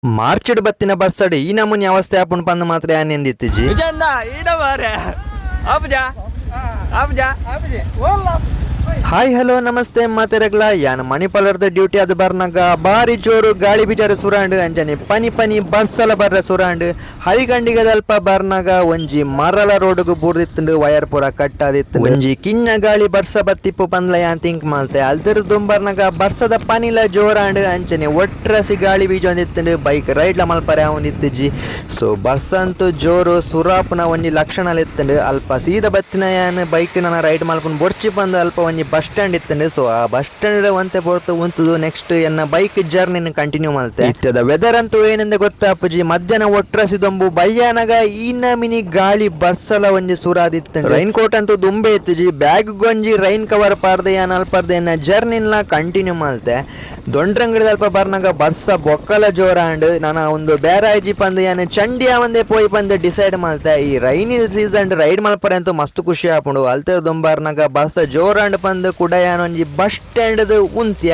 ಮಾರ್ಚಡ್ ಬತ್ತಿನ ಬರ್ಸಡ್ ಈ ನಮೂನಿ ಅವಸ್ಥೆ ಆಪುಂಡು ಪಂದ್ ಮಾತ್ರ ಯಾನ್ ಎಂದಿತ್ತಿಜಿ ಹಾಯ್ ಹಲೋ ನಮಸ್ತೆ ಮಾತೆರಗ್ಲ ಯಾನ್ ಮಣಿಪಾಲದ ಡ್ಯೂಟಿ ಅದು ಬರ್ನಾಗ ಬಾರಿ ಜೋರು ಗಾಳಿ ಬಿಜಾರು ಸುರಾಂಡ್ ಅಂಜನೆ ಪನಿ ಪನಿ ಬರ್ಸಲ ಬರ್ರ ಸುರಾಂಡ್ ಹರಿಗಂಡಿಗದಲ್ಪ ಬರ್ನಾಗ ಒಂಜಿ ಮರಳ ರೋಡ್ಗು ಬೂರ್ದಿತ್ತಂಡು ವಯರ್ ಪೂರ ಕಟ್ಟಾದಿತ್ತು ಒಂಜಿ ಕಿನ್ನ ಗಾಳಿ ಬರ್ಸ ಬತ್ತಿಪ್ಪು ಪಂದ್ಲ ಯಾನ್ ತಿಂಕ್ ಮಾಲ್ತೆ ಅಲ್ದಿರ್ ದುಂಬರ್ನಾಗ ಬರ್ಸದ ಪನಿಲ ಜೋರಾಂಡ್ ಅಂಚನೆ ಒಟ್ರಸಿ ಗಾಳಿ ಬೀಜ ಒಂದಿತ್ತಂಡು ಬೈಕ್ ರೈಡ್ಲ ಮಲ್ಪರೆ ಒಂದಿತ್ತಜಿ ಸೊ ಬರ್ಸ ಅಂತೂ ಜೋರು ಸುರಾಪುನ ಒಂಜಿ ಲಕ್ಷಣ ಇತ್ತಂಡು ಅಲ್ಪ ಸೀದ ಬತ್ತಿನ ಯಾನ್ ಬೈಕ್ ನನ್ನ ರೈಡ್ ಮಲ್ಪನ್ ಬೊರ್ಚಿ ಬಂದು ಅಲ್ಪ ಒಂಜಿ ಬಸ್ ಸ್ಟ್ಯಾಂಡ್ ಇತ್ತಂಡೆ ಸೊ ಆ ಬಸ್ ಸ್ಟ್ಯಾಂಡ್ ಒಂತೆ ಪೋರ್ತು ಉಂತುದು ನೆಕ್ಸ್ಟ್ ಎನ್ನ ಬೈಕ್ ಜರ್ನಿನ ಕಂಟಿನ್ಯೂ ಮಲ್ತೆ ಇತ್ತದ ವೆದರ್ ಅಂತೂ ಏನೆಂದ ಗೊತ್ತಾಪಜಿ ಮಧ್ಯಾಹ್ನ ಒಟ್ರಸಿದೊಂಬು ಬಯ್ಯಾನಗ ಈ ನಮಿನಿ ಗಾಳಿ ಬರ್ಸಲ ಒಂಜಿ ಸುರಾದಿತ್ತು ರೈನ್ ಕೋಟ್ ಅಂತೂ ದುಂಬೆ ಇತ್ತಜಿ ಬ್ಯಾಗ್ ಗೊಂಜಿ ರೈನ್ ಕವರ್ ಪಾರ್ದೆ ಯಾನ್ ಅಲ್ಪರ್ದೆ ಎನ್ನ ಜರ್ನಿನ ಕಂಟಿನ್ಯೂ ಮಲ್ತೆ ದೊಂಡ್ರಂಗಡಿ ಅಲ್ಪ ಬರ್ನಾಗ ಬರ್ಸ ಬೊಕ್ಕಲ ಜೋರಾಂಡ್ ನಾನು ಒಂದು ಬೇರಾಯ್ಜಿ ಪಂದ್ ಯಾನ್ ಚಂಡಿಯ ಒಂದೇ ಪೋಯ್ ಪಂದ್ ಡಿಸೈಡ್ ಮಲ್ತೆ ಈ ರೈನಿ ಸೀಸನ್ ರೈಡ್ ಮಲ್ಪರೆ ಅಂತೂ ಮಸ್ತ್ ಖುಷಿ ಆಪುಂಡು ಅಲ್ತೆ ದುಂಬರ್ನಾಗ ಬರ್ಸ ಜೋರಾಂಡ್ ಪಂದ್ ಕೂಡ ಯಾನೊಂಜಿ ಬಸ್ ಸ್ಟ್ಯಾಂಡ್ ಉಂತ್ಯ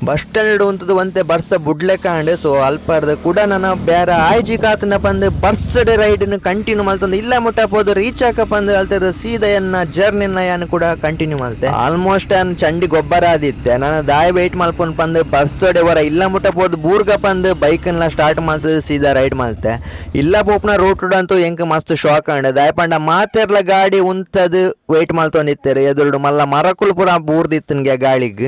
ಬಸ್ ಸ್ಟ್ಯಾಂಡ್ ಉಂತದು ಒಂತೆ ಬರ್ಸ ಬುಡ್ಲೆ ಕಾಂಡ್ ಸೊ ಅಲ್ಪರ್ದು ಕೂಡ ನನ್ನ ಬೇರೆ ಆಯ್ಜಿ ಕಾತನ ಪಂದ್ ಬರ್ಸಡ್ ರೈಡ್ ಕಂಟಿನ್ಯೂ ಮಲ್ತಂದು ಇಲ್ಲ ಮುಟ್ಟ ಪೋದು ರೀಚ್ ಹಾಕಪ್ಪಂದು ಅಲ್ತದ ಸೀದಾ ಎನ್ನ ಜರ್ನಿನ ಯಾನ್ ಕೂಡ ಕಂಟಿನ್ಯೂ ಮಲ್ತೆ ಆಲ್ಮೋಸ್ಟ್ ಅನ್ ಚಂಡಿ ಗೊಬ್ಬರ ಆದಿತ್ತೆ ನಾನು ದಾಯ ವೆಯ್ಟ್ ಮಲ್ಪೊಂಡು ಪಂದ್ ಬರ್ಸಡೆ ವರ ಇಲ್ಲ ಮುಟ್ಟ ಪೋದು ಬೂರ್ಗ ಪಂದ್ ಬೈಕ್ನ ಸ್ಟಾರ್ಟ್ ಮಲ್ತದ ಸೀದಾ ರೈಡ್ ಮಲ್ತೆ ಇಲ್ಲ ಪೋಪ್ನ ರೋಡ್ ಅಂತೂ ಎಂಕ್ ಮಸ್ತ್ ಶಾಕ್ ಅಂಡ್ ದಾಯ ಪಂಡ ಮಾತೆರ್ಲ ಗಾಡಿ ಉಂತದು ವೆಯ್ಟ್ ಮಲ್ತೊಂಡಿತ್ತೇರೆ ಎದುರುಡು ಮಲ್ಲ ಮರಕುಲ್ ಪುರ ಬೂರ್ದಿತ್ತನ್ಗೆ ಗಾಳಿಗ್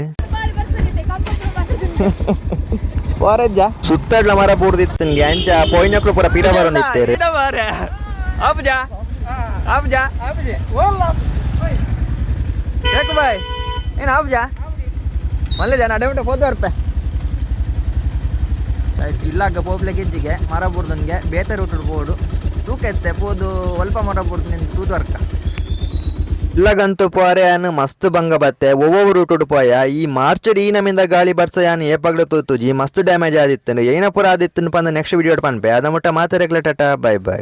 ಸುತ್ತಡ್ಲ ಮರ ಬೂರ್ದಿತ್ತನ್ಗೆ ಅಂಚ ಪೋಯ್ನಕ್ಲು ಪುರ ಪಿರ ಬರೋನಿತ್ತೇರೆ ಇಲ್ಲಾಗ ಪೋಪ್ಲೆ ಗೆಜ್ಜಿಗೆ ಮರ ಬೂರ್ದನ್ಗೆ ಬೇತೆ ರೂಟ್ ಬೋಡು ತೂಕ ಎತ್ತೆ ಪೋದು ಅಲ್ಪ ಮರ ಬೂರ್ದು ನಿನ್ ತೂದ್ವರ್ಕ ಇಲ್ಲಗಂತೂ ಪೋರೆ ಯಾನ್ ಮಸ್ತ್ ಭಂಗ ಬತ್ತೆ ಒವ್ವೊವ್ರು ರೂಟುಡು ಪೋಯ ಈ ಮಾರ್ಚಡ್ ಈ ನಮಿಂದ ಗಾಳಿ ಬರ್ಸ ಯಾನ್ ಏಪಗ್ಲು ತೂತುಜಿ ಮಸ್ತ್ ಡ್ಯಾಮೇಜ್ ಆದಿತ್ತಂಡು ಏನ ಪುರ ಆದಿತ್ತನ್ ಪಂದ ನೆಕ್ಸ್ಟ್ ವಿಡಿಯೋ ಪನ್ಪೆ ಅದ ಮುಟ್ಟ ಮಾತಾರೆಗ್ಲ ಟಾಟಾ ಬೈ ಬೈ.